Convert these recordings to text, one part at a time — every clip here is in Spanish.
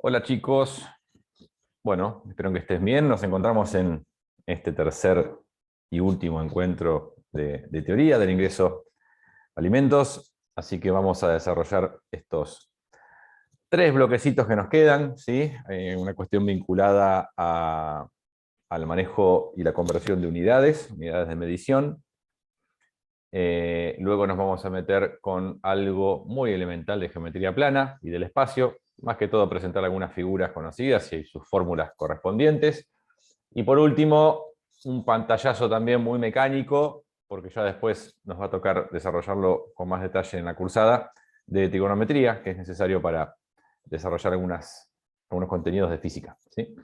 Hola chicos, bueno, espero que estés bien. Nos encontramos en este tercer y último encuentro de teoría del ingreso a alimentos, así que vamos a desarrollar estos tres bloquecitos que nos quedan, ¿sí? Una cuestión vinculada al manejo y la conversión de unidades de medición. Luego nos vamos a meter con algo muy elemental de geometría plana y del espacio, más que todo presentar algunas figuras conocidas y sus fórmulas correspondientes. Y por último, un pantallazo también muy mecánico, porque ya después nos va a tocar desarrollarlo con más detalle en la cursada, de trigonometría, que es necesario para desarrollar algunos contenidos de física, ¿sí?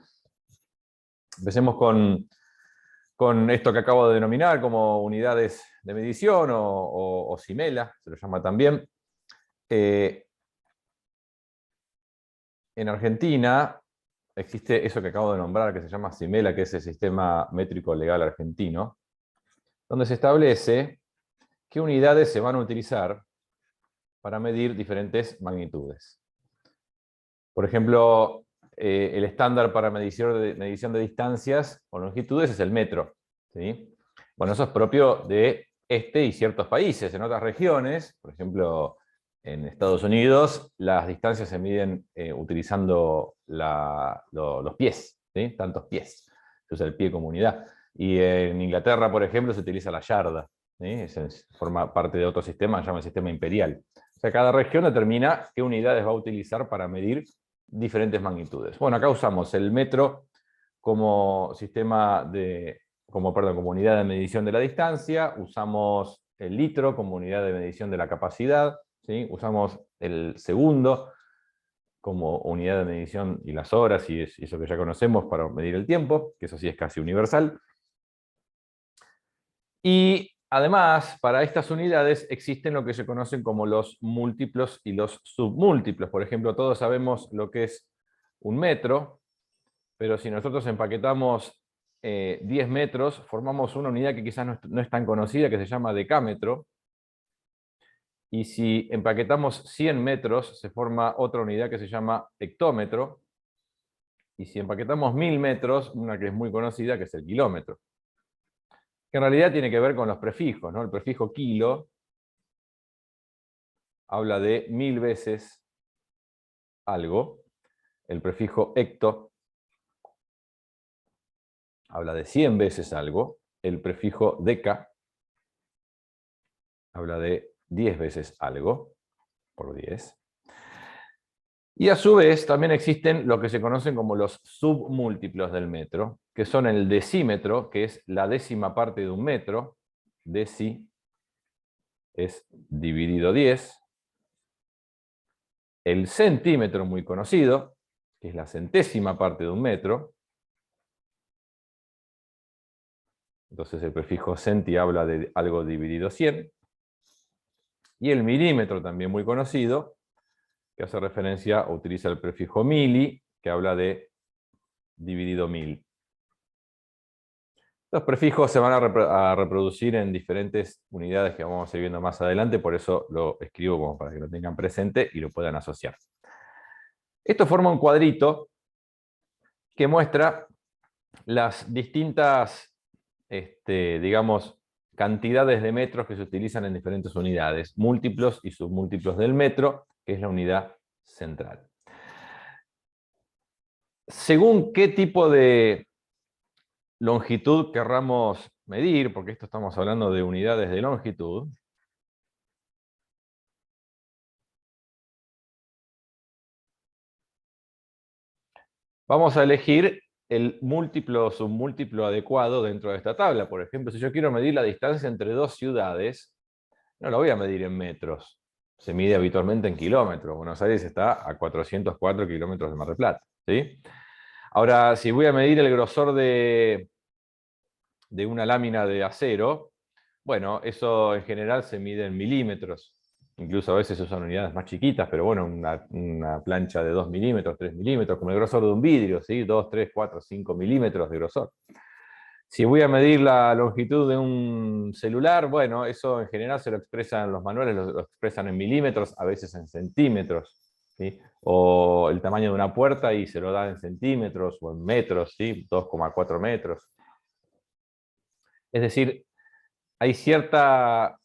Empecemos con esto que acabo de denominar como unidades de medición o simela, se lo llama también. En Argentina existe eso que acabo de nombrar, que se llama simela, que es el sistema métrico legal argentino, donde se establece qué unidades se van a utilizar para medir diferentes magnitudes. Por ejemplo, el estándar para medición de distancias o longitudes es el metro, ¿sí? Bueno, eso es propio de este y ciertos países. En otras regiones, por ejemplo, en Estados Unidos, las distancias se miden utilizando los pies, ¿sí? Tantos pies. Se usa el pie como unidad. Y en Inglaterra, por ejemplo, se utiliza la yarda, ¿sí? Forma parte de otro sistema, se llama el sistema imperial. O sea, cada región determina qué unidades va a utilizar para medir diferentes magnitudes. Bueno, acá usamos el metro como como unidad de medición de la distancia, usamos el litro como unidad de medición de la capacidad, ¿sí? Usamos el segundo como unidad de medición y las horas, y eso que ya conocemos para medir el tiempo, que eso sí es casi universal. Y además, para estas unidades existen lo que se conocen como los múltiplos y los submúltiplos. Por ejemplo, todos sabemos lo que es un metro, pero si nosotros empaquetamos 10 metros, formamos una unidad que quizás no es tan conocida, que se llama decámetro. Y si empaquetamos 100 metros, se forma otra unidad que se llama hectómetro. Y si empaquetamos 1000 metros, una que es muy conocida, que es el kilómetro. Que en realidad tiene que ver con los prefijos, ¿no? El prefijo kilo habla de 1000 veces algo. El prefijo hecto habla de 100 veces algo. El prefijo deca habla de 10 veces algo, por 10. Y a su vez también existen lo que se conocen como los submúltiplos del metro, que son el decímetro, que es la décima parte de un metro. Deci es dividido 10. El centímetro, muy conocido, que es la centésima parte de un metro. Entonces el prefijo centi habla de algo dividido 100. Y el milímetro, también muy conocido, que hace referencia o utiliza el prefijo mili, que habla de dividido 1000. Los prefijos se van a reproducir en diferentes unidades que vamos a ir viendo más adelante, por eso lo escribo como para que lo tengan presente y lo puedan asociar. Esto forma un cuadrito que muestra las distintas, digamos, cantidades de metros que se utilizan en diferentes unidades, múltiplos y submúltiplos del metro, que es la unidad central. Según qué tipo de longitud querramos medir, porque esto estamos hablando de unidades de longitud, vamos a elegir el múltiplo o submúltiplo adecuado dentro de esta tabla. Por ejemplo, si yo quiero medir la distancia entre dos ciudades, no la voy a medir en metros. Se mide habitualmente en kilómetros. Buenos Aires está a 404 kilómetros de Mar del Plata, ¿sí? Ahora, si voy a medir el grosor de una lámina de acero, bueno, eso en general se mide en milímetros. Incluso a veces se usan unidades más chiquitas, pero bueno, una plancha de 2 milímetros, 3 milímetros, como el grosor de un vidrio, ¿sí? 2, 3, 4, 5 milímetros de grosor. Si voy a medir la longitud de un celular, bueno, eso en general se lo expresan los manuales, lo expresan en milímetros, a veces en centímetros. ¿sí? O el tamaño de una puerta y se lo da en centímetros o en metros, ¿sí? 2,4 metros. Es decir, hay cierta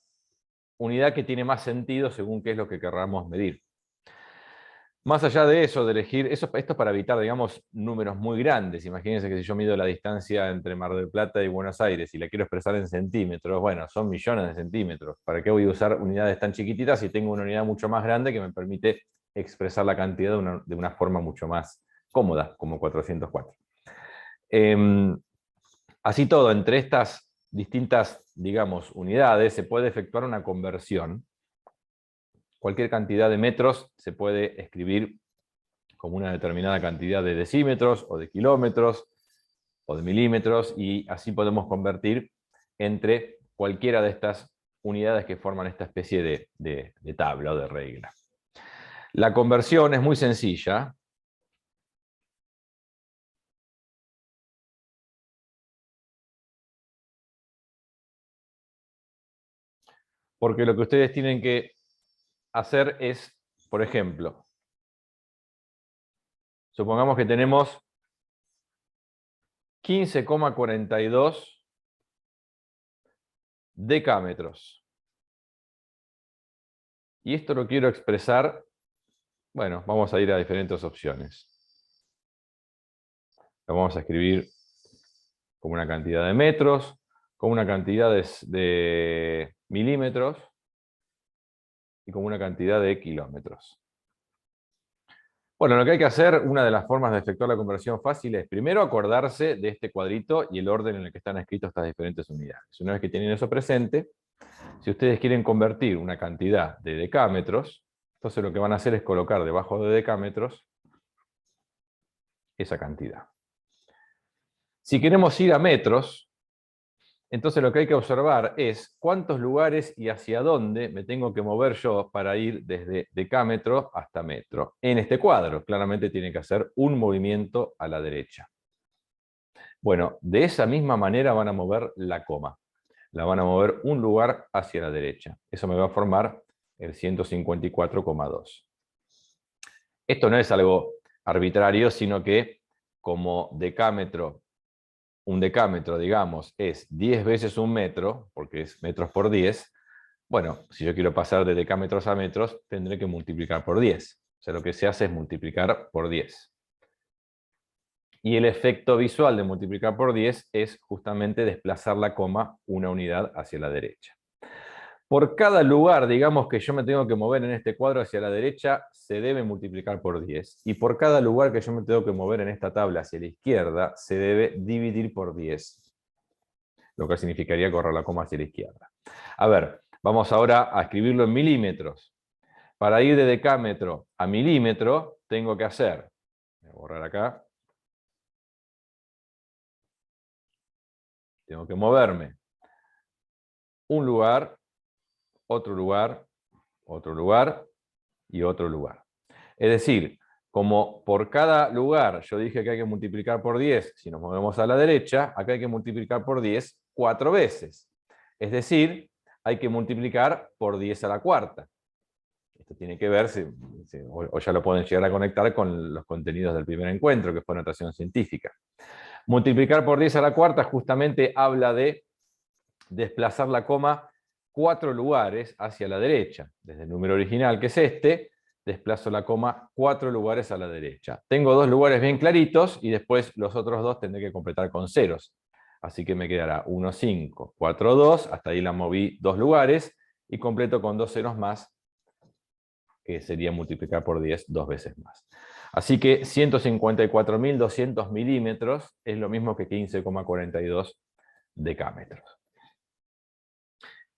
unidad que tiene más sentido según qué es lo que querramos medir. Más allá de eso, de elegir, esto es para evitar, digamos, números muy grandes. Imagínense que si yo mido la distancia entre Mar del Plata y Buenos Aires y la quiero expresar en centímetros, bueno, son millones de centímetros. ¿Para qué voy a usar unidades tan chiquititas si tengo una unidad mucho más grande que me permite expresar la cantidad de una forma mucho más cómoda, como 404? Así todo, entre estas distintas, digamos, unidades se puede efectuar una conversión. Cualquier cantidad de metros se puede escribir como una determinada cantidad de decímetros o de kilómetros o de milímetros, y así podemos convertir entre cualquiera de estas unidades que forman esta especie de tabla o de regla. La conversión es muy sencilla. Porque lo que ustedes tienen que hacer es, por ejemplo, supongamos que tenemos 15,42 decámetros. Y esto lo quiero expresar, bueno, vamos a ir a diferentes opciones. Lo vamos a escribir como una cantidad de metros, como una cantidad de milímetros y como una cantidad de kilómetros. Bueno, lo que hay que hacer, una de las formas de efectuar la conversión fácil es primero acordarse de este cuadrito y el orden en el que están escritas estas diferentes unidades. Una vez que tienen eso presente, si ustedes quieren convertir una cantidad de decámetros, entonces lo que van a hacer es colocar debajo de decámetros esa cantidad. Si queremos ir a metros, entonces lo que hay que observar es cuántos lugares y hacia dónde me tengo que mover yo para ir desde decámetro hasta metro. En este cuadro, claramente tiene que hacer un movimiento a la derecha. Bueno, de esa misma manera van a mover la coma. La van a mover un lugar hacia la derecha. Eso me va a formar el 154,2. Esto no es algo arbitrario, sino que como decámetro, un decámetro, digamos, es 10 veces un metro, porque es metros por 10, bueno, si yo quiero pasar de decámetros a metros, tendré que multiplicar por 10. O sea, lo que se hace es multiplicar por 10. Y el efecto visual de multiplicar por 10 es justamente desplazar la coma una unidad hacia la derecha. Por cada lugar, digamos, que yo me tengo que mover en este cuadro hacia la derecha, se debe multiplicar por 10. Y por cada lugar que yo me tengo que mover en esta tabla hacia la izquierda, se debe dividir por 10. Lo que significaría correr la coma hacia la izquierda. A ver, vamos ahora a escribirlo en milímetros. Para ir de decámetro a milímetro, tengo que hacer, voy a borrar acá, tengo que moverme un lugar, otro lugar, otro lugar y otro lugar. Es decir, como por cada lugar yo dije que hay que multiplicar por 10, si nos movemos a la derecha, acá hay que multiplicar por 10 4 veces. Es decir, hay que multiplicar por 10 a la cuarta. Esto tiene que ver, o ya lo pueden llegar a conectar con los contenidos del primer encuentro, que fue notación científica. Multiplicar por 10 a la cuarta justamente habla de desplazar la coma 4 lugares hacia la derecha. Desde el número original, que es este, desplazo la coma 4 lugares a la derecha. Tengo 2 lugares bien claritos y después los otros 2 tendré que completar con ceros. Así que me quedará 1, 5, 4, 2, hasta ahí la moví 2 lugares y completo con 2 ceros más, que sería multiplicar por 10 2 veces más. Así que 154.200 milímetros es lo mismo que 15,42 decámetros.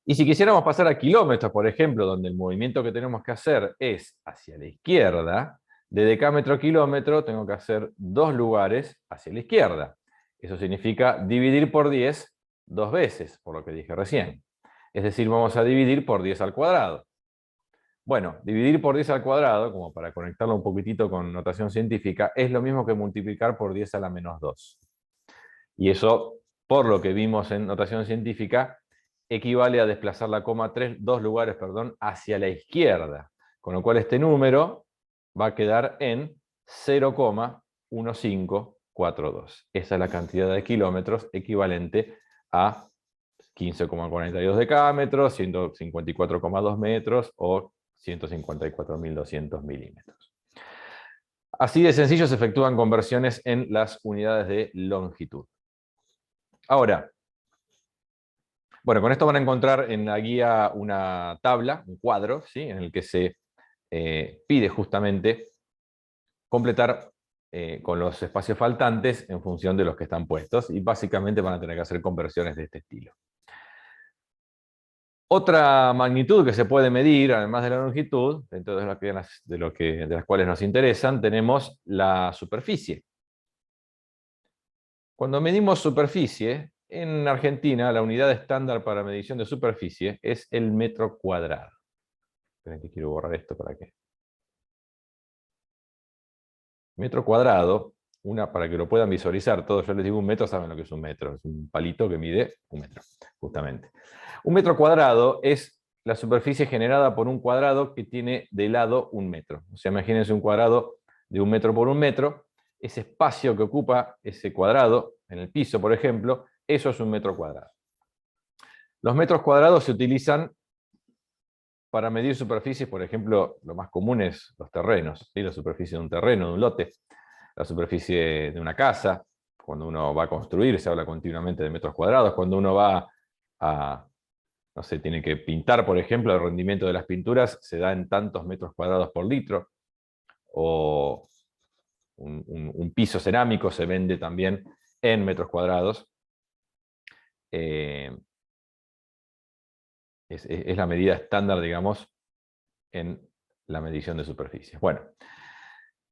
Y si quisiéramos pasar a kilómetros, por ejemplo, donde el movimiento que tenemos que hacer es hacia la izquierda, de decámetro a kilómetro tengo que hacer 2 lugares hacia la izquierda. Eso significa dividir por 10 2 veces, por lo que dije recién. Es decir, vamos a dividir por 10 al cuadrado. Bueno, dividir por 10 al cuadrado, como para conectarlo un poquitito con notación científica, es lo mismo que multiplicar por 10 a la menos 2. Y eso, por lo que vimos en notación científica, equivale a desplazar la coma 2 lugares hacia la izquierda. Con lo cual este número va a quedar en 0,1542. Esa es la cantidad de kilómetros equivalente a 15,42 decámetros, 154,2 metros o 154.200 milímetros. Así de sencillo se efectúan conversiones en las unidades de longitud. Ahora, bueno, con esto van a encontrar en la guía una tabla, un cuadro, ¿sí?, en el que se pide justamente completar con los espacios faltantes en función de los que están puestos, y básicamente van a tener que hacer conversiones de este estilo. Otra magnitud que se puede medir, además de la longitud, dentro de las cuales nos interesan, tenemos la superficie. Cuando medimos superficie, en Argentina la unidad estándar para medición de superficie es el metro cuadrado. Esperen que quiero borrar esto para que... Metro cuadrado, para que lo puedan visualizar todos, yo les digo un metro, saben lo que es un metro, es un palito que mide un metro, justamente. Un metro cuadrado es la superficie generada por un cuadrado que tiene de lado un metro. O sea, imagínense un cuadrado de 1 metro por 1 metro, ese espacio que ocupa ese cuadrado, en el piso, por ejemplo, eso es un metro cuadrado. Los metros cuadrados se utilizan para medir superficies, por ejemplo, lo más común es los terrenos, ¿sí? La superficie de un terreno, de un lote, la superficie de una casa. Cuando uno va a construir se habla continuamente de metros cuadrados. Cuando uno va a, no sé, tiene que pintar, por ejemplo, el rendimiento de las pinturas se da en tantos metros cuadrados por litro. O un piso cerámico se vende también en metros cuadrados. Es la medida estándar, digamos, en la medición de superficies. Bueno,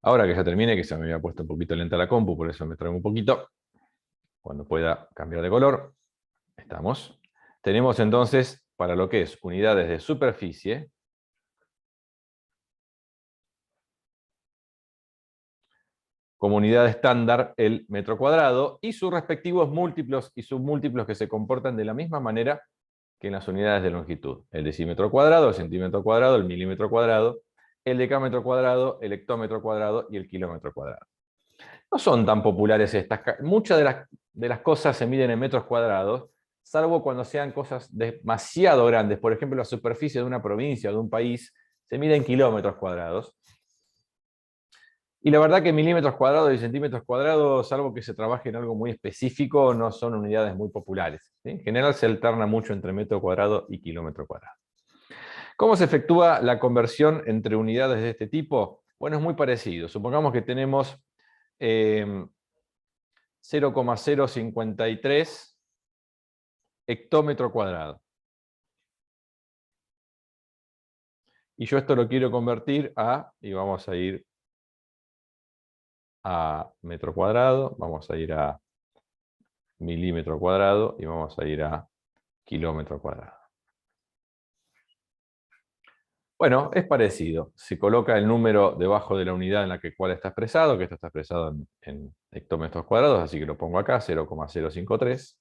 ahora que ya termine, que se me había puesto un poquito lenta la compu, por eso me traigo un poquito. Cuando pueda cambiar de color, estamos. Tenemos entonces, para lo que es unidades de superficie, como unidad estándar el metro cuadrado y sus respectivos múltiplos y submúltiplos que se comportan de la misma manera que en las unidades de longitud. El decímetro cuadrado, el centímetro cuadrado, el milímetro cuadrado, el decámetro cuadrado, el hectómetro cuadrado y el kilómetro cuadrado. No son tan populares estas. Muchas de las cosas se miden en metros cuadrados, salvo cuando sean cosas demasiado grandes. Por ejemplo, la superficie de una provincia o de un país se mide en kilómetros cuadrados. Y la verdad que milímetros cuadrados y centímetros cuadrados, salvo que se trabaje en algo muy específico, no son unidades muy populares, ¿sí? En general se alterna mucho entre metro cuadrado y kilómetro cuadrado. ¿Cómo se efectúa la conversión entre unidades de este tipo? Bueno, es muy parecido. Supongamos que tenemos 0,053 hectómetro cuadrado. Y yo esto lo quiero convertir y vamos a ir a metro cuadrado, vamos a ir a milímetro cuadrado y vamos a ir a kilómetro cuadrado. Bueno, es parecido. Se coloca el número debajo de la unidad en la cual está expresado, que esto está expresado en hectómetros cuadrados, así que lo pongo acá, 0,053.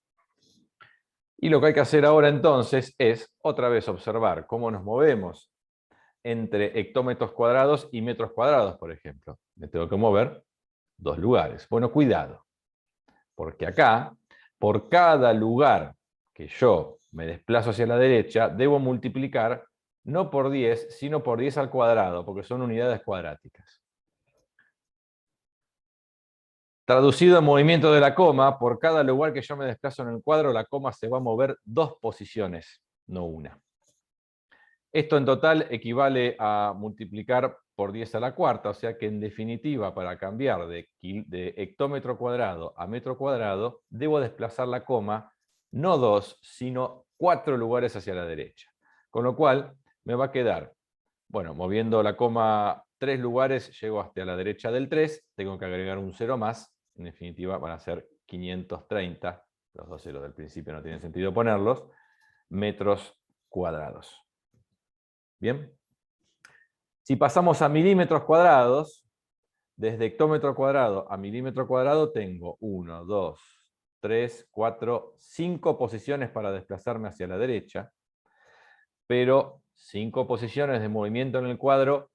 Y lo que hay que hacer ahora entonces es, otra vez, observar cómo nos movemos entre hectómetros cuadrados y metros cuadrados, por ejemplo. Me tengo que mover 2 lugares. Bueno, cuidado, porque acá, por cada lugar que yo me desplazo hacia la derecha, debo multiplicar no por 10, sino por 10 al cuadrado, porque son unidades cuadráticas. Traducido en movimiento de la coma, por cada lugar que yo me desplazo en el cuadro, la coma se va a mover 2 posiciones, no una. Esto en total equivale a multiplicar por 10 a la cuarta, o sea que en definitiva, para cambiar de hectómetro cuadrado a metro cuadrado, debo desplazar la coma no 2, sino 4 lugares hacia la derecha. Con lo cual, me va a quedar, bueno, moviendo la coma 3 lugares, llego hasta la derecha del 3, tengo que agregar un 0 más, en definitiva van a ser 530, los 2 ceros del principio no tienen sentido ponerlos, metros cuadrados. Bien. Si pasamos a milímetros cuadrados, desde hectómetro cuadrado a milímetro cuadrado tengo 1, 2, 3, 4, 5 posiciones para desplazarme hacia la derecha, pero 5 posiciones de movimiento en el cuadro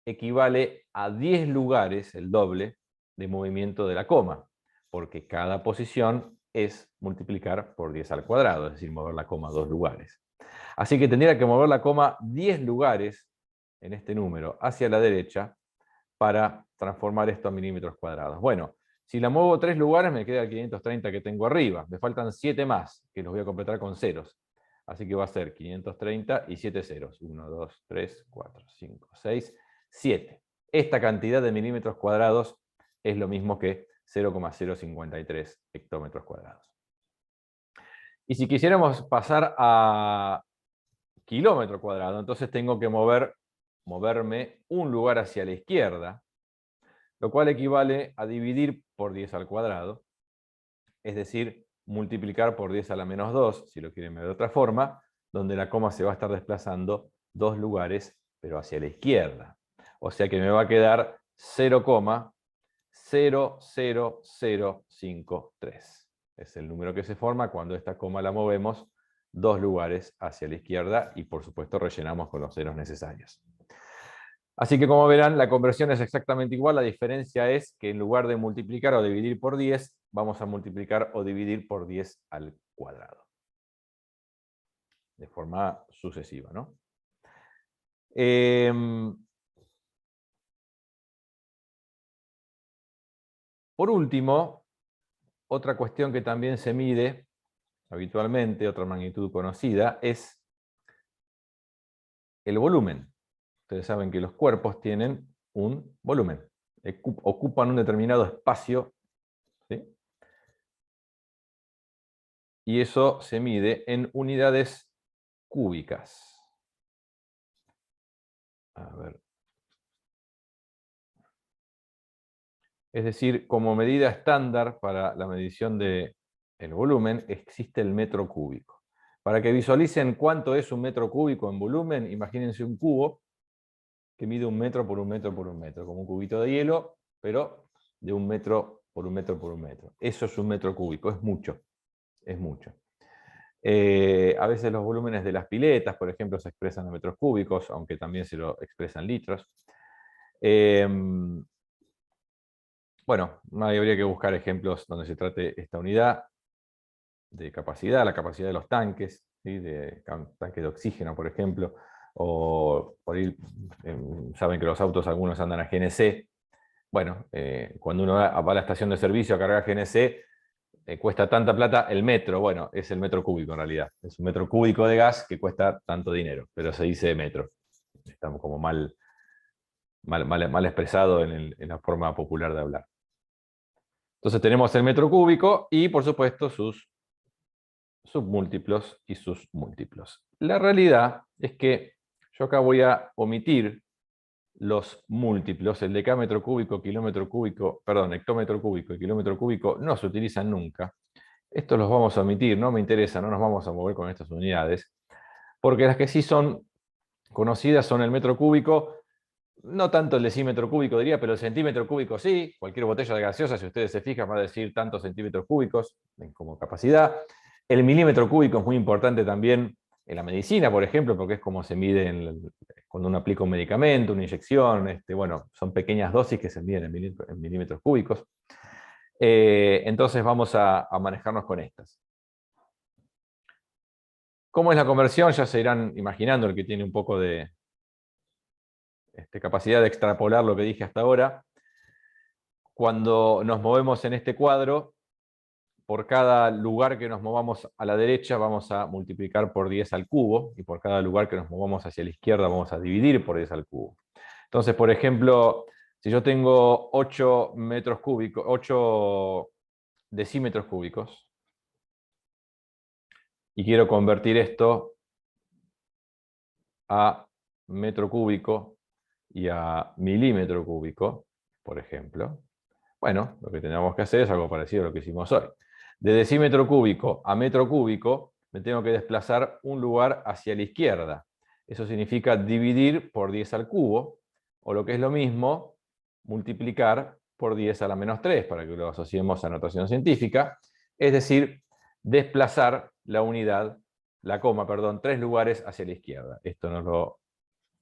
equivale a 10 lugares, el doble, de movimiento de la coma, porque cada posición es multiplicar por 10 al cuadrado, es decir, mover la coma 2 lugares. Así que tendría que mover la coma 10 lugares en este número hacia la derecha para transformar esto a milímetros cuadrados. Bueno, si la muevo 3 lugares me queda el 530 que tengo arriba. Me faltan 7 más, que los voy a completar con ceros. Así que va a ser 530 y 7 ceros. 1, 2, 3, 4, 5, 6, 7. Esta cantidad de milímetros cuadrados es lo mismo que 0,053 hectómetros cuadrados. Y si quisiéramos pasar a kilómetro cuadrado, entonces tengo que moverme un lugar hacia la izquierda, lo cual equivale a dividir por 10 al cuadrado, es decir, multiplicar por 10 a la menos 2, si lo quieren ver de otra forma, donde la coma se va a estar desplazando 2 lugares, pero hacia la izquierda. O sea que me va a quedar 0,00053. Es el número que se forma cuando esta coma la movemos 2 lugares hacia la izquierda y por supuesto rellenamos con los ceros necesarios. Así que como verán, la conversión es exactamente igual, la diferencia es que en lugar de multiplicar o dividir por 10, vamos a multiplicar o dividir por 10 al cuadrado. De forma sucesiva, ¿no? Por último, otra cuestión que también se mide habitualmente, otra magnitud conocida, es el volumen. Ustedes saben que los cuerpos tienen un volumen, ocupan un determinado espacio, ¿sí? Y eso se mide en unidades cúbicas. A ver. Es decir, como medida estándar para la medición del volumen existe el metro cúbico. Para que visualicen cuánto es un metro cúbico en volumen, imagínense un cubo que mide 1 metro por 1 metro por 1 metro, como un cubito de hielo, pero de 1 metro por 1 metro por 1 metro. Eso es un metro cúbico, es mucho, es mucho. A veces los volúmenes de las piletas, por ejemplo, se expresan en metros cúbicos, aunque también se lo expresan en litros. Bueno, habría que buscar ejemplos donde se trate esta unidad de capacidad, la capacidad de los tanques, ¿sí? De tanques de oxígeno, por ejemplo, o por ahí, saben que los autos algunos andan a GNC. Bueno, cuando uno va a la estación de servicio a cargar GNC, cuesta tanta plata el metro. Bueno, es el metro cúbico en realidad. Es un metro cúbico de gas que cuesta tanto dinero, pero se dice metro. Estamos como mal expresado en la forma popular de hablar. Entonces tenemos el metro cúbico y, por supuesto, sus submúltiplos y sus múltiplos. La realidad es que yo acá voy a omitir los múltiplos. El decámetro cúbico, kilómetro cúbico, perdón, hectómetro cúbico y kilómetro cúbico no se utilizan nunca. Estos los vamos a omitir, no me interesa, no nos vamos a mover con estas unidades, porque las que sí son conocidas son el metro cúbico, no tanto el decímetro cúbico diría, pero el centímetro cúbico sí. Cualquier botella de gaseosa, si ustedes se fijan, va a decir tantos centímetros cúbicos como capacidad. El milímetro cúbico es muy importante también en la medicina, por ejemplo, porque es como se mide cuando uno aplica un medicamento, una inyección. Bueno, son pequeñas dosis que se miden en milímetros cúbicos. Entonces vamos a manejarnos con estas. ¿Cómo es la conversión? Ya se irán imaginando, el que tiene un poco de capacidad de extrapolar lo que dije hasta ahora. Cuando nos movemos en este cuadro, por cada lugar que nos movamos a la derecha vamos a multiplicar por 10 al cubo, y por cada lugar que nos movamos hacia la izquierda vamos a dividir por 10 al cubo. Entonces, por ejemplo, si yo tengo 8 metros cúbicos, 8 decímetros cúbicos, y quiero convertir esto a metro cúbico y a milímetro cúbico, por ejemplo, bueno, lo que tenemos que hacer es algo parecido a lo que hicimos hoy. De decímetro cúbico a metro cúbico me tengo que desplazar un lugar hacia la izquierda. Eso significa dividir por 10 al cubo, o lo que es lo mismo, multiplicar por 10 a la menos 3, para que lo asociemos a notación científica, es decir, desplazar la coma, 3 lugares hacia la izquierda. Esto nos lo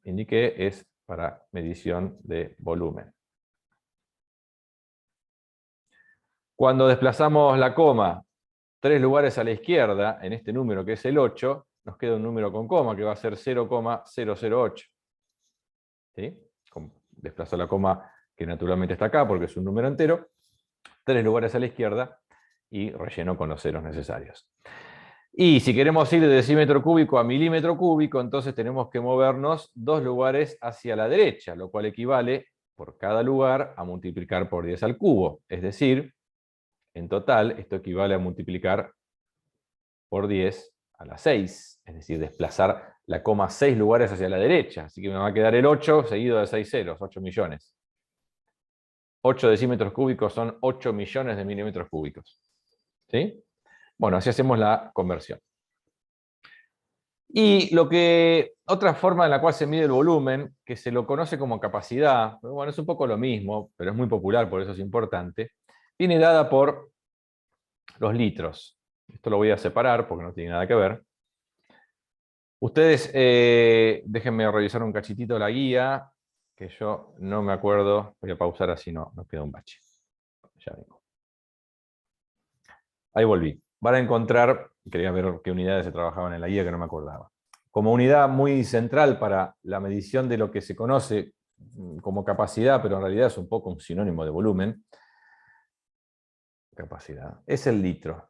indiqué, es para medición de volumen. Cuando desplazamos la coma 3 lugares a la izquierda, en este número que es el 8, nos queda un número con coma que va a ser 0,008. ¿Sí? Desplazo la coma que naturalmente está acá porque es un número entero, 3 lugares a la izquierda y relleno con los ceros necesarios. Y si queremos ir de decímetro cúbico a milímetro cúbico, entonces tenemos que movernos 2 lugares hacia la derecha, lo cual equivale por cada lugar a multiplicar por 10 al cubo. Es decir, en total, esto equivale a multiplicar por 10 a la 6, es decir, desplazar la coma 6 lugares hacia la derecha. Así que me va a quedar el 8 seguido de 6 ceros, 8 millones. 8 decímetros cúbicos son 8 millones de milímetros cúbicos. ¿Sí? Bueno, así hacemos la conversión. Y otra forma en la cual se mide el volumen, que se lo conoce como capacidad, bueno, es un poco lo mismo, pero es muy popular, por eso es importante, viene dada por los litros. Esto lo voy a separar porque no tiene nada que ver. Ustedes, déjenme revisar un cachitito la guía, que yo no me acuerdo. Voy a pausar así no queda un bache. Ya vengo. Ahí volví. Van a encontrar, quería ver qué unidades se trabajaban en la guía que no me acordaba. Como unidad muy central para la medición de lo que se conoce como capacidad, pero en realidad es un poco un sinónimo de volumen. Capacidad. Es el litro.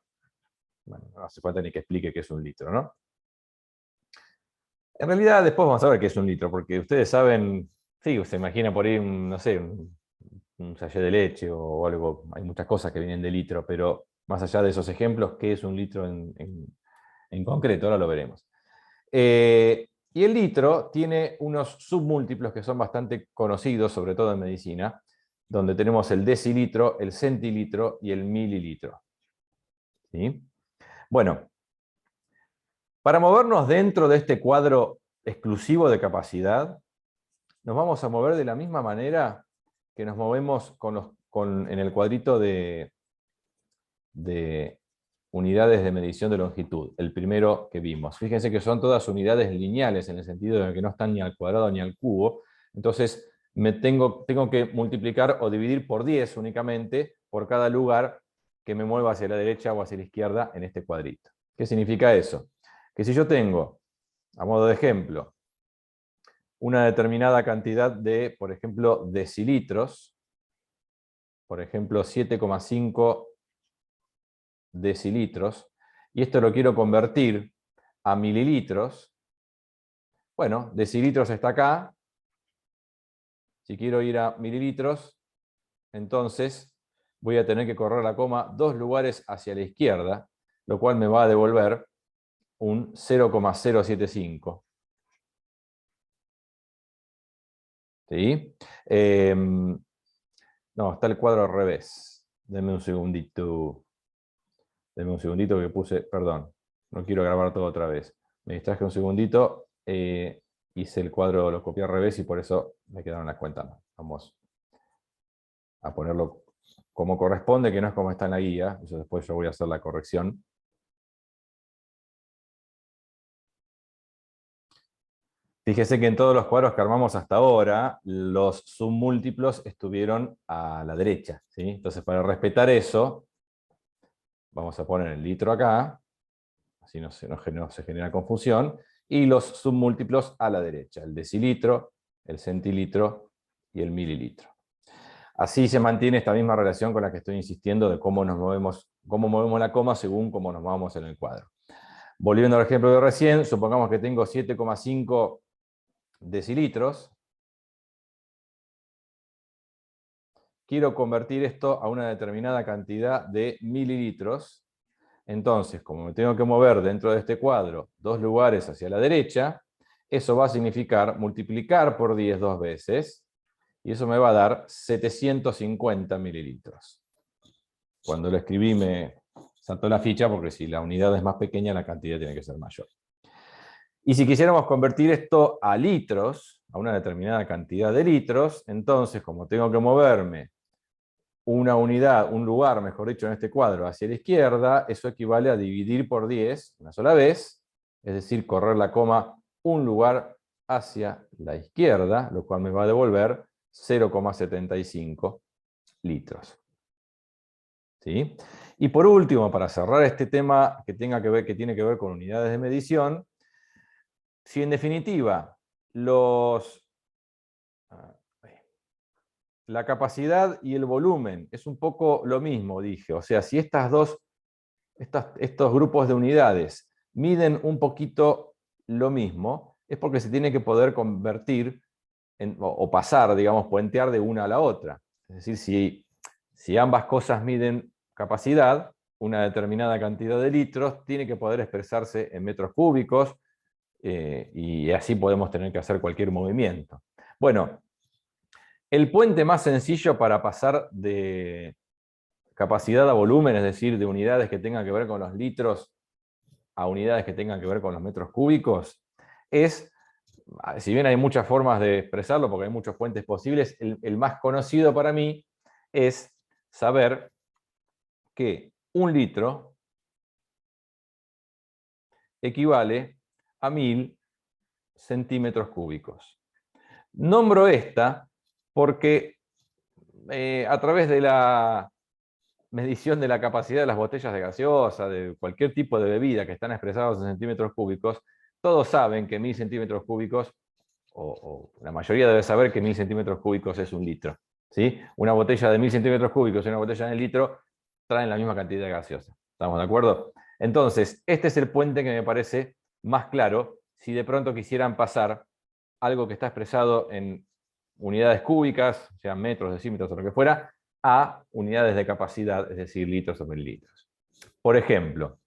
Bueno, no hace falta ni que explique qué es un litro, ¿no? En realidad después vamos a ver qué es un litro, porque ustedes saben, sí, se imagina por ahí, no sé, un sachet de leche o algo, hay muchas cosas que vienen de litro, pero más allá de esos ejemplos, ¿qué es un litro en concreto? Ahora lo veremos. Y el litro tiene unos submúltiplos que son bastante conocidos, sobre todo en medicina, donde tenemos el decilitro, el centilitro y el mililitro. ¿Sí? Bueno, para movernos dentro de este cuadro exclusivo de capacidad, nos vamos a mover de la misma manera que nos movemos en el cuadrito de unidades de medición de longitud, el primero que vimos. Fíjense que son todas unidades lineales, en el sentido de que no están ni al cuadrado ni al cubo. Entonces, tengo que multiplicar o dividir por 10 únicamente por cada lugar que me mueva hacia la derecha o hacia la izquierda en este cuadrito. ¿Qué significa eso? Que si yo tengo, a modo de ejemplo, una determinada cantidad de, por ejemplo, decilitros, por ejemplo, 7,5 decilitros, y esto lo quiero convertir a mililitros, bueno, decilitros está acá, si quiero ir a mililitros, entonces voy a tener que correr la coma 2 lugares hacia la izquierda, lo cual me va a devolver un 0,075. ¿Sí? No, está el cuadro al revés. Denme un segundito. Denme un segundito que puse, perdón, no quiero grabar todo otra vez. Me distraje un segundito, hice el cuadro, lo copié al revés y por eso me quedaron las cuentas mal. Vamos a ponerlo como corresponde, que no es como está en la guía. Eso después yo voy a hacer la corrección. Fíjese que en todos los cuadros que armamos hasta ahora, los submúltiplos estuvieron a la derecha, ¿sí? Entonces, para respetar eso, vamos a poner el litro acá, así no se genera confusión, y los submúltiplos a la derecha, el decilitro, el centilitro y el mililitro. Así se mantiene esta misma relación con la que estoy insistiendo de cómo movemos la coma según cómo nos movamos en el cuadro. Volviendo al ejemplo de recién, supongamos que tengo 7,5 decilitros. Quiero convertir esto a una determinada cantidad de mililitros. Entonces, como me tengo que mover dentro de este cuadro 2 lugares hacia la derecha, eso va a significar multiplicar por 10 2 veces, y eso me va a dar 750 mililitros. Cuando lo escribí me saltó la ficha, porque si la unidad es más pequeña, la cantidad tiene que ser mayor. Y si quisiéramos convertir esto a litros, a una determinada cantidad de litros, entonces, como tengo que moverme una unidad, un lugar, mejor dicho, en este cuadro hacia la izquierda, eso equivale a dividir por 10 una sola vez, es decir, correr la coma un lugar hacia la izquierda, lo cual me va a devolver 0,75 litros. ¿Sí? Y por último, para cerrar este tema que tiene que ver con unidades de medición, si en definitiva la capacidad y el volumen es un poco lo mismo, dije, o sea, si estos grupos de unidades miden un poquito lo mismo, es porque se tiene que poder convertir o pasar, digamos, puentear de una a la otra. Es decir, si ambas cosas miden capacidad, una determinada cantidad de litros tiene que poder expresarse en metros cúbicos, y así podemos tener que hacer cualquier movimiento. Bueno, el puente más sencillo para pasar de capacidad a volumen, es decir, de unidades que tengan que ver con los litros a unidades que tengan que ver con los metros cúbicos, es, si bien hay muchas formas de expresarlo, porque hay muchos puentes posibles, el más conocido para mí es saber que 1 litro equivale a 1000 centímetros cúbicos. Nombro esta porque a través de la medición de la capacidad de las botellas de gaseosa, de cualquier tipo de bebida que están expresados en centímetros cúbicos, todos saben que 1000 centímetros cúbicos, o la mayoría debe saber que 1000 centímetros cúbicos es 1 litro. ¿Sí? Una botella de 1000 centímetros cúbicos y una botella de litro traen la misma cantidad de gaseosa. ¿Estamos de acuerdo? Entonces, este es el puente que me parece más claro si de pronto quisieran pasar algo que está expresado en unidades cúbicas, sean metros, decímetros o lo que fuera, a unidades de capacidad, es decir, litros o mililitros. Por ejemplo,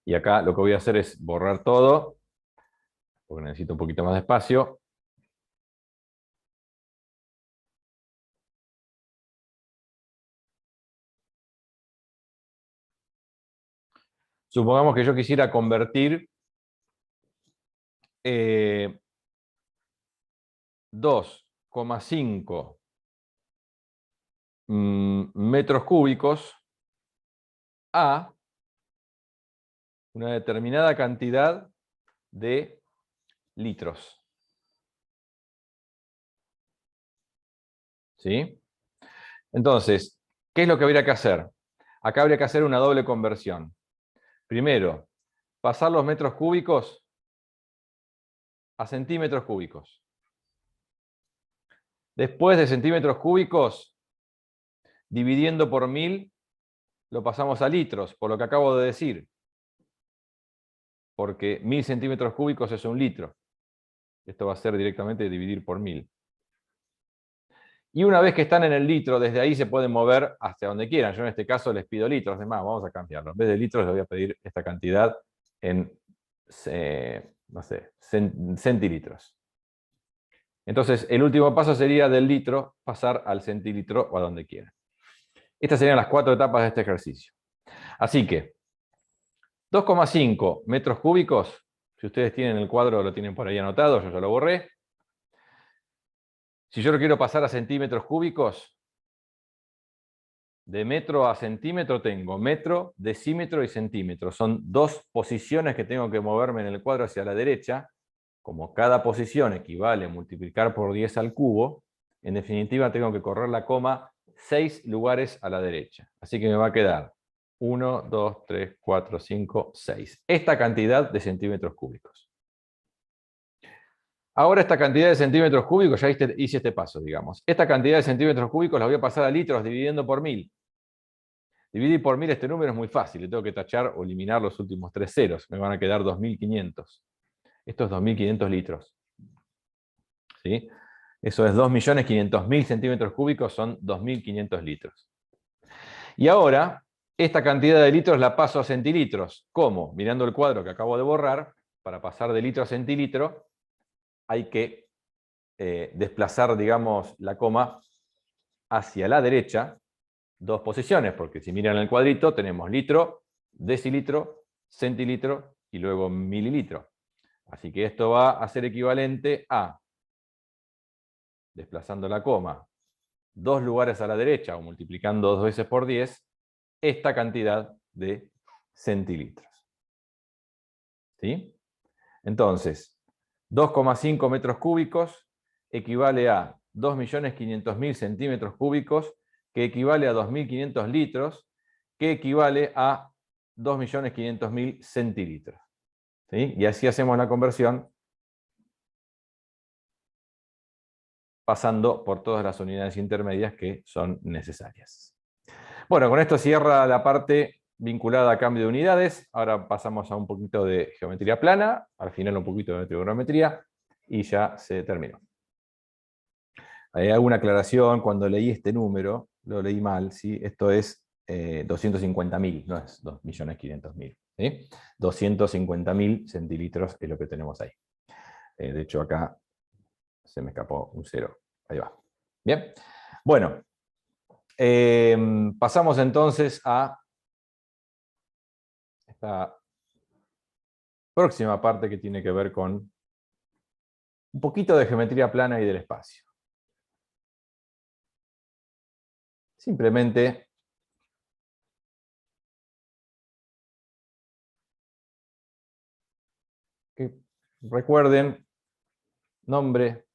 y acá lo que voy a hacer es borrar todo, porque necesito un poquito más de espacio. Supongamos que yo quisiera convertir 2,5 metros cúbicos a una determinada cantidad de litros. ¿Sí? Entonces, ¿qué es lo que habría que hacer? Acá habría que hacer una doble conversión. Primero, pasar los metros cúbicos a centímetros cúbicos. Después de centímetros cúbicos, dividiendo por 1000, lo pasamos a litros, por lo que acabo de decir. Porque 1000 centímetros cúbicos es 1 litro. Esto va a ser directamente dividir por 1000. Y una vez que están en el litro, desde ahí se pueden mover hasta donde quieran. Yo en este caso les pido litros. Además, vamos a cambiarlo. En vez de litros les voy a pedir esta cantidad en, no sé, centilitros. Entonces, el último paso sería del litro pasar al centilitro o a donde quieran. Estas serían las 4 etapas de este ejercicio. Así que, 2,5 metros cúbicos, si ustedes tienen el cuadro, lo tienen por ahí anotado, yo ya lo borré. Si yo lo quiero pasar a centímetros cúbicos, de metro a centímetro tengo metro, decímetro y centímetro. Son 2 posiciones que tengo que moverme en el cuadro hacia la derecha. Como cada posición equivale a multiplicar por 10 al cubo, en definitiva tengo que correr la coma 6 lugares a la derecha. Así que me va a quedar 1, 2, 3, 4, 5, 6. Esta cantidad de centímetros cúbicos. Ahora esta cantidad de centímetros cúbicos, ya hice este paso, digamos. Esta cantidad de centímetros cúbicos la voy a pasar a litros dividiendo por 1000. Dividir por 1000 este número es muy fácil. Le tengo que tachar o eliminar los últimos 3 ceros. Me van a quedar 2500. Esto es 2500 litros. ¿Sí? Eso es 2.500.000 centímetros cúbicos, son 2500 litros. Y ahora, esta cantidad de litros la paso a centilitros. ¿Cómo? Mirando el cuadro que acabo de borrar, para pasar de litro a centilitro, hay que desplazar, digamos, la coma hacia la derecha, 2 posiciones, porque si miran el cuadrito tenemos litro, decilitro, centilitro y luego mililitro. Así que esto va a ser equivalente a, desplazando la coma 2 lugares a la derecha o multiplicando 2 veces por 10, esta cantidad de centilitros. ¿Sí? Entonces, 2,5 metros cúbicos equivale a 2.500.000 centímetros cúbicos, que equivale a 2.500 litros, que equivale a 2.500.000 centilitros. ¿Sí? Y así hacemos la conversión pasando por todas las unidades intermedias que son necesarias. Bueno, con esto cierra la parte vinculada a cambio de unidades. Ahora pasamos a un poquito de geometría plana, al final un poquito de trigonometría, y ya se terminó. Hay alguna aclaración, cuando leí este número, lo leí mal, ¿sí? Esto es 250.000, no es 2.500.000. ¿Sí? 250.000 centilitros es lo que tenemos ahí. De hecho, acá se me escapó un 0. Ahí va. Bien. Bueno, pasamos entonces a esta próxima parte que tiene que ver con un poquito de geometría plana y del espacio. Simplemente que recuerden nombre,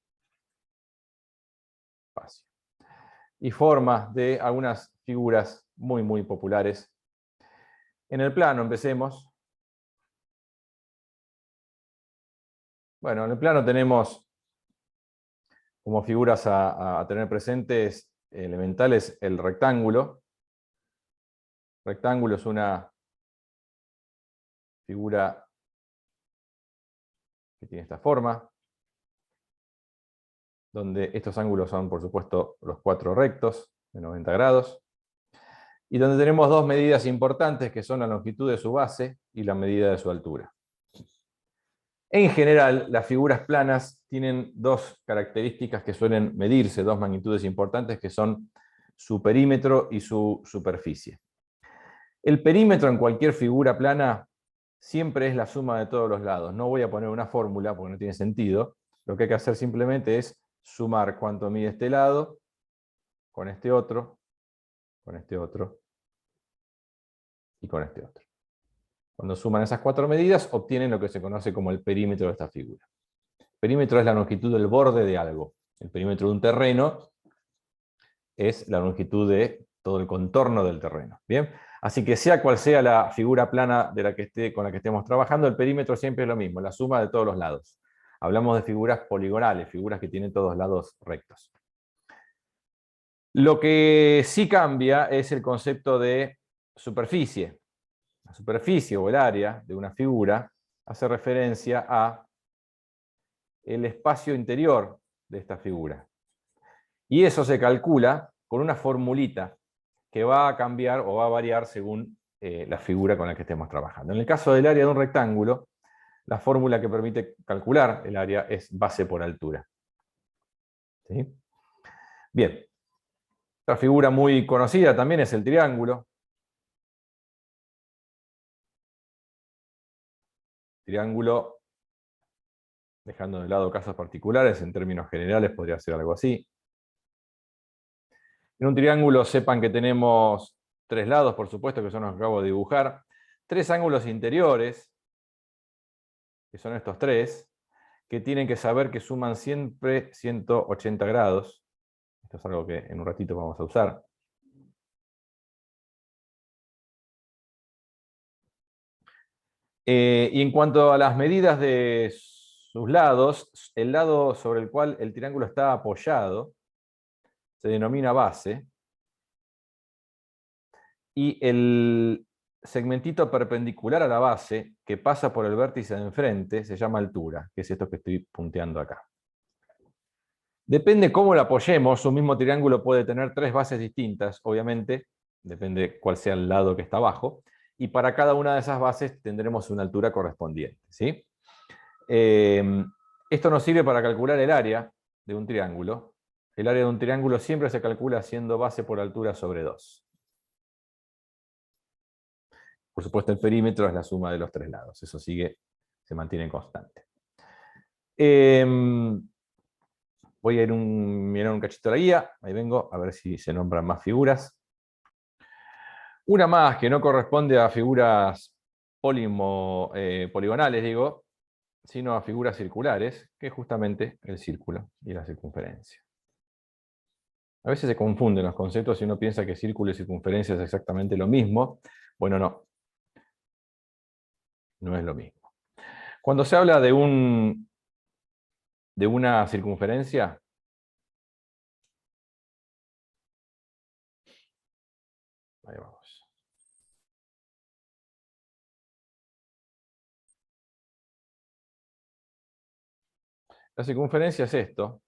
espacio. Y forma de algunas figuras muy, muy populares. En el plano empecemos. Bueno, en el plano tenemos como figuras a tener presentes elementales el rectángulo. El rectángulo es una figura que tiene esta forma, donde estos ángulos son, por supuesto, los 4 rectos de 90 grados, y donde tenemos dos medidas importantes, que son la longitud de su base y la medida de su altura. En general, las figuras planas tienen dos características que suelen medirse, dos magnitudes importantes, que son su perímetro y su superficie. El perímetro en cualquier figura plana siempre es la suma de todos los lados. No voy a poner una fórmula porque no tiene sentido. Lo que hay que hacer simplemente es sumar cuánto mide este lado con este otro, con este otro y con este otro. Cuando suman esas 4 medidas, obtienen lo que se conoce como el perímetro de esta figura. El perímetro es la longitud del borde de algo. El perímetro de un terreno es la longitud de todo el contorno del terreno. ¿Bien? Así que sea cual sea la figura plana con la que estemos trabajando, el perímetro siempre es lo mismo, la suma de todos los lados. Hablamos de figuras poligonales, figuras que tienen todos lados rectos. Lo que sí cambia es el concepto de superficie. La superficie o el área de una figura hace referencia a el espacio interior de esta figura. Y eso se calcula con una formulita que va a cambiar o va a variar según la figura con la que estemos trabajando. En el caso del área de un rectángulo, la fórmula que permite calcular el área es base por altura. ¿Sí? Bien. Otra figura muy conocida también es el triángulo. Triángulo, dejando de lado casos particulares, en términos generales podría ser algo así. En un triángulo sepan que tenemos 3 lados, por supuesto, que son los que acabo de dibujar. 3 ángulos interiores, que son estos 3, que tienen que saber que suman siempre 180 grados. Esto es algo que en un ratito vamos a usar. Y en cuanto a las medidas de sus lados, el lado sobre el cual el triángulo está apoyado se denomina base, y el segmentito perpendicular a la base, que pasa por el vértice de enfrente, se llama altura, que es esto que estoy punteando acá. Depende cómo lo apoyemos, un mismo triángulo puede tener 3 bases distintas, obviamente, depende cuál sea el lado que está abajo, y para cada una de esas bases tendremos una altura correspondiente. ¿Sí? Esto nos sirve para calcular el área de un triángulo. El área de un triángulo siempre se calcula haciendo base por altura sobre 2. Por supuesto, el perímetro es la suma de los 3 lados. Eso se mantiene constante. Voy a mirar un cachito a la guía. Ahí vengo, a ver si se nombran más figuras. Una más que no corresponde a figuras poligonales, digo, sino a figuras circulares, que es justamente el círculo y la circunferencia. A veces se confunden los conceptos y uno piensa que círculo y circunferencia es exactamente lo mismo. Bueno, no. No es lo mismo. Cuando se habla de una circunferencia, ahí vamos. La circunferencia es esto,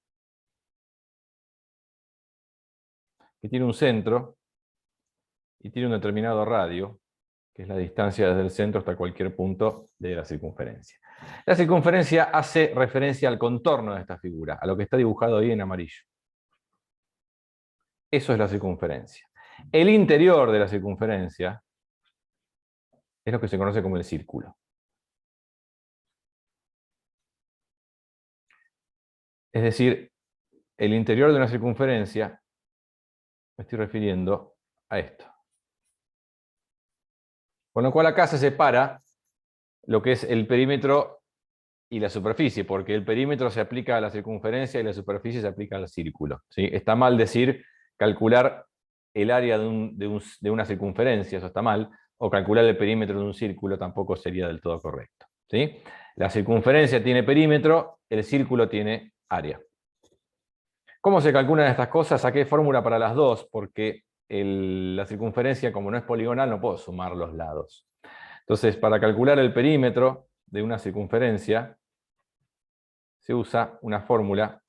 que tiene un centro y tiene un determinado radio, que es la distancia desde el centro hasta cualquier punto de la circunferencia. La circunferencia hace referencia al contorno de esta figura, a lo que está dibujado ahí en amarillo. Eso es la circunferencia. El interior de la circunferencia es lo que se conoce como el círculo. Es decir, el interior de una circunferencia, me estoy refiriendo a esto. Con lo cual acá se separa lo que es el perímetro y la superficie, porque el perímetro se aplica a la circunferencia y la superficie se aplica al círculo, ¿sí? Está mal decir calcular el área de una circunferencia, eso está mal, o calcular el perímetro de un círculo tampoco sería del todo correcto, ¿sí? La circunferencia tiene perímetro, el círculo tiene área. ¿Cómo se calculan estas cosas? Saqué fórmula para las dos, porque la circunferencia, como no es poligonal, no puedo sumar los lados. Entonces, para calcular el perímetro de una circunferencia, se usa una fórmula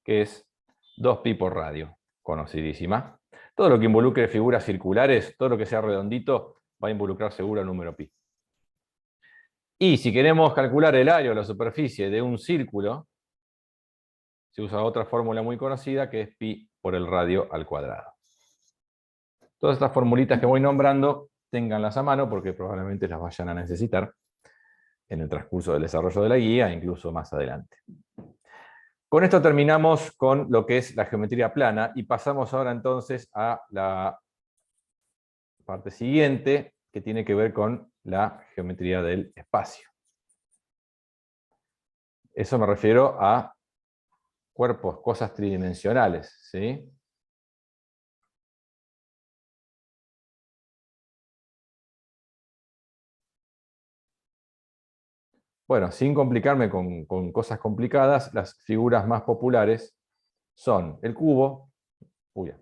que es 2pi por radio, conocidísima. Todo lo que involucre figuras circulares, todo lo que sea redondito, va a involucrar seguro el número pi. Y si queremos calcular el área o la superficie de un círculo, se usa otra fórmula muy conocida que es pi por el radio al cuadrado. Todas estas formulitas que voy nombrando, ténganlas a mano porque probablemente las vayan a necesitar en el transcurso del desarrollo de la guía, incluso más adelante. Con esto terminamos con lo que es la geometría plana y pasamos ahora entonces a la parte siguiente, que tiene que ver con la geometría del espacio. Eso me refiero a cuerpos, cosas tridimensionales, ¿sí? Bueno, sin complicarme con cosas complicadas, las figuras más populares son el cubo. Uy,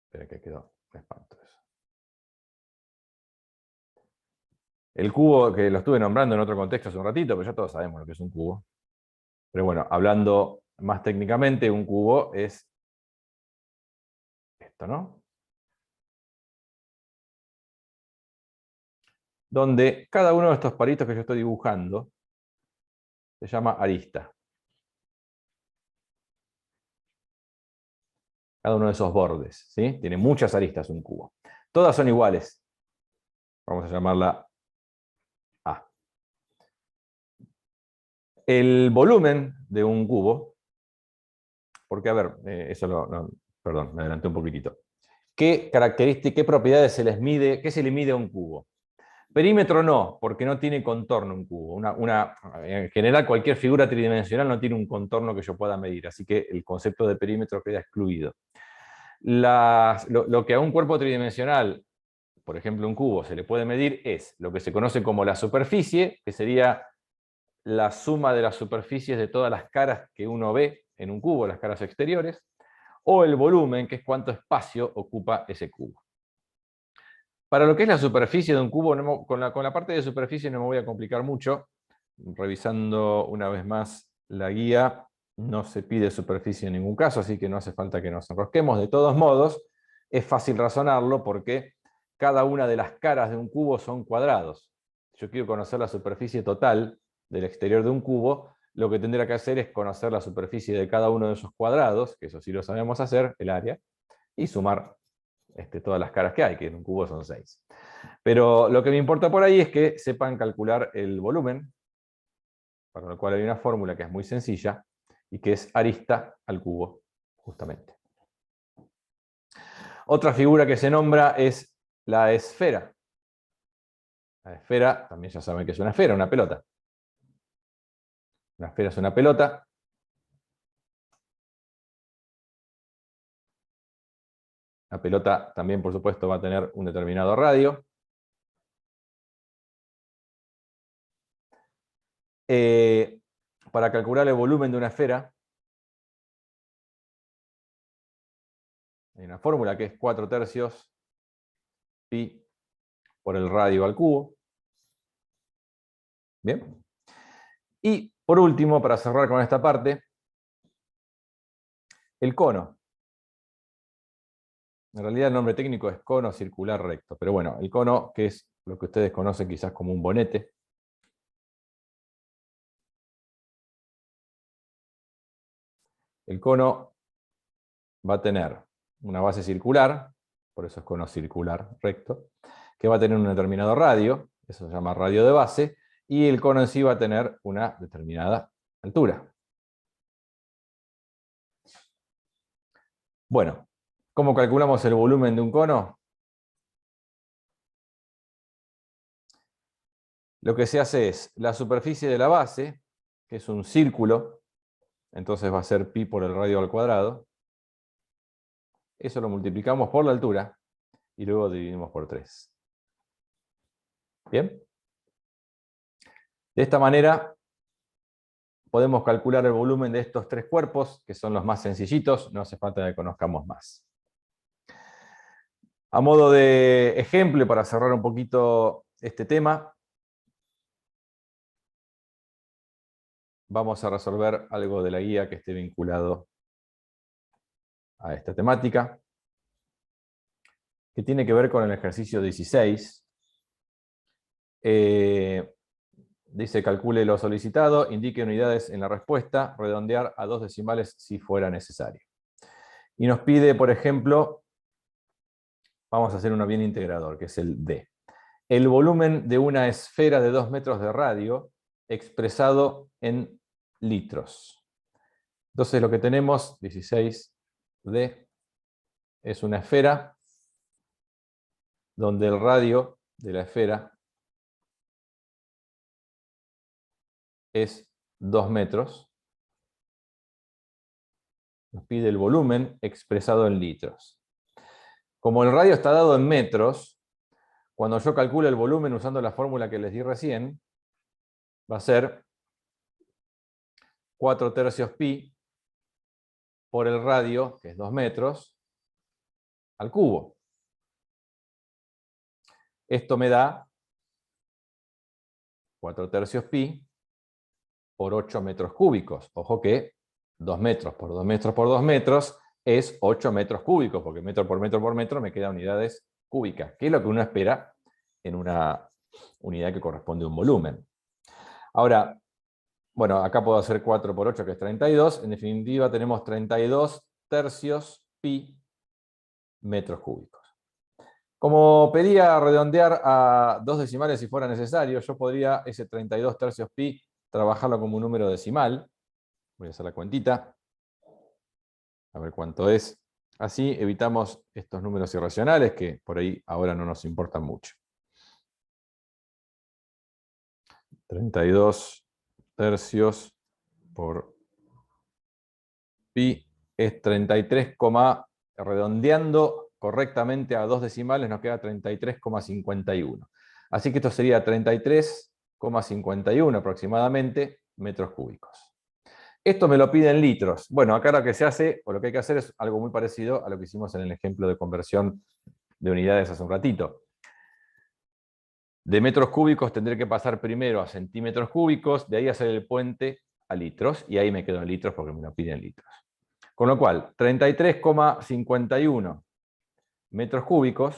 espera que quedó, me espanto eso. El cubo, que lo estuve nombrando en otro contexto hace un ratito, pero ya todos sabemos lo que es un cubo. Pero bueno, hablando más técnicamente, un cubo es esto, ¿no? Donde cada uno de estos palitos que yo estoy dibujando se llama arista. Cada uno de esos bordes, ¿sí? Tiene muchas aristas un cubo. Todas son iguales. Vamos a llamarla A. El volumen de un cubo, porque a ver, perdón, me adelanté un poquitito. ¿Qué características, qué propiedades se les mide, qué se le mide a un cubo? Perímetro no, porque no tiene contorno un cubo. En general, cualquier figura tridimensional no tiene un contorno que yo pueda medir, así que el concepto de perímetro queda excluido. Lo que a un cuerpo tridimensional, por ejemplo un cubo, se le puede medir es lo que se conoce como la superficie, que sería la suma de las superficies de todas las caras que uno ve en un cubo, las caras exteriores, o el volumen, que es cuánto espacio ocupa ese cubo. Para lo que es la superficie de un cubo, con la parte de superficie no me voy a complicar mucho. Revisando una vez más la guía, no se pide superficie en ningún caso, así que no hace falta que nos enrosquemos. De todos modos, es fácil razonarlo porque cada una de las caras de un cubo son cuadrados. Yo quiero conocer la superficie total del exterior de un cubo, lo que tendría que hacer es conocer la superficie de cada uno de esos cuadrados, que eso sí lo sabemos hacer, el área, y sumar todas las caras que hay, que en un cubo son 6. Pero lo que me importa por ahí es que sepan calcular el volumen, para lo cual hay una fórmula que es muy sencilla, y que es arista al cubo, justamente. Otra figura que se nombra es la esfera. La esfera, también ya saben que es una esfera, una pelota. Una esfera es una pelota. La pelota también, por supuesto, va a tener un determinado radio. Para calcular el volumen de una esfera, hay una fórmula que es 4/3 pi por el radio al cubo. Bien. Y por último, para cerrar con esta parte, el cono. En realidad el nombre técnico es cono circular recto, pero bueno, el cono, que es lo que ustedes conocen quizás como un bonete. El cono va a tener una base circular, por eso es cono circular recto, que va a tener un determinado radio, eso se llama radio de base, y el cono en sí va a tener una determinada altura. Bueno, ¿cómo calculamos el volumen de un cono? Lo que se hace es la superficie de la base, que es un círculo, entonces va a ser pi por el radio al cuadrado. Eso lo multiplicamos por la altura y luego dividimos por 3. ¿Bien? De esta manera podemos calcular el volumen de estos 3 cuerpos, que son los más sencillitos, no hace falta que conozcamos más. A modo de ejemplo, para cerrar un poquito este tema, vamos a resolver algo de la guía que esté vinculado a esta temática, que tiene que ver con el ejercicio 16. Dice, calcule lo solicitado, indique unidades en la respuesta, redondear a 2 decimales si fuera necesario. Y nos pide, por ejemplo, vamos a hacer uno bien integrador, que es el D. El volumen de una esfera de 2 metros de radio expresado en litros. Entonces lo que tenemos, 16D, es una esfera donde el radio de la esfera es 2 metros. Nos pide el volumen expresado en litros. Como el radio está dado en metros, cuando yo calculo el volumen usando la fórmula que les di recién, va a ser 4/3 pi por el radio, que es 2 metros, al cubo. Esto me da 4/3 pi por 8 metros cúbicos. Ojo que 2 metros por 2 metros por 2 metros es 8 metros cúbicos, porque metro por metro me quedan unidades cúbicas, que es lo que uno espera en una unidad que corresponde a un volumen. Ahora, bueno, acá puedo hacer 4 por 8, que es 32. En definitiva, tenemos 32/3 pi metros cúbicos. Como pedía redondear a 2 decimales si fuera necesario, yo podría ese 32/3 pi trabajarlo como un número decimal. Voy a hacer la cuentita. A ver cuánto es. Así evitamos estos números irracionales que por ahí ahora no nos importan mucho. 32/3 por pi es 33, redondeando correctamente a 2 decimales nos queda 33,51. Así que esto sería 33,51 aproximadamente metros cúbicos. Esto me lo piden litros. Bueno, acá lo que se hace, o lo que hay que hacer es algo muy parecido a lo que hicimos en el ejemplo de conversión de unidades hace un ratito. De metros cúbicos tendré que pasar primero a centímetros cúbicos, de ahí hacer el puente a litros, y ahí me quedo en litros porque me lo piden litros. Con lo cual, 33,51 metros cúbicos,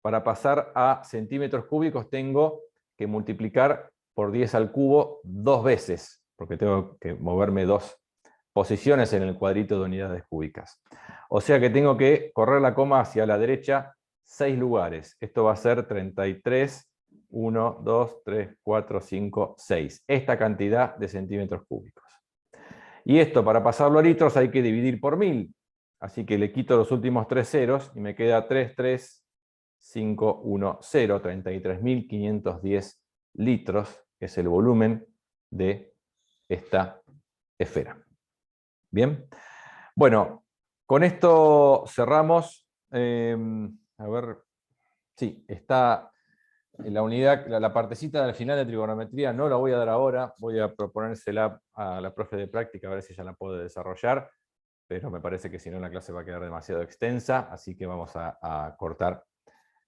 para pasar a centímetros cúbicos tengo que multiplicar por 10 al cubo 2 veces, porque tengo que moverme 2 posiciones en el cuadrito de unidades cúbicas. O sea que tengo que correr la coma hacia la derecha 6 lugares. Esto va a ser 33, 1, 2, 3, 4, 5, 6. Esta cantidad de centímetros cúbicos. Y esto, para pasarlo a litros, hay que dividir por 1000. Así que le quito los últimos 3 ceros y me queda 3, 3, 510, 33.510 litros, es el volumen de esta esfera. Bien, bueno, con esto cerramos. A ver, sí, está la unidad, la partecita del final de trigonometría no la voy a dar ahora, voy a proponérsela a la profe de práctica a ver si ella la puede desarrollar, pero me parece que si no la clase va a quedar demasiado extensa, así que vamos a cortar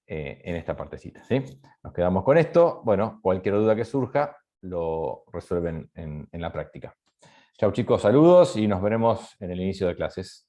en esta partecita, ¿sí? Nos quedamos con esto. Bueno, cualquier duda que surja lo resuelven en la práctica. Chau chicos, saludos y nos veremos en el inicio de clases.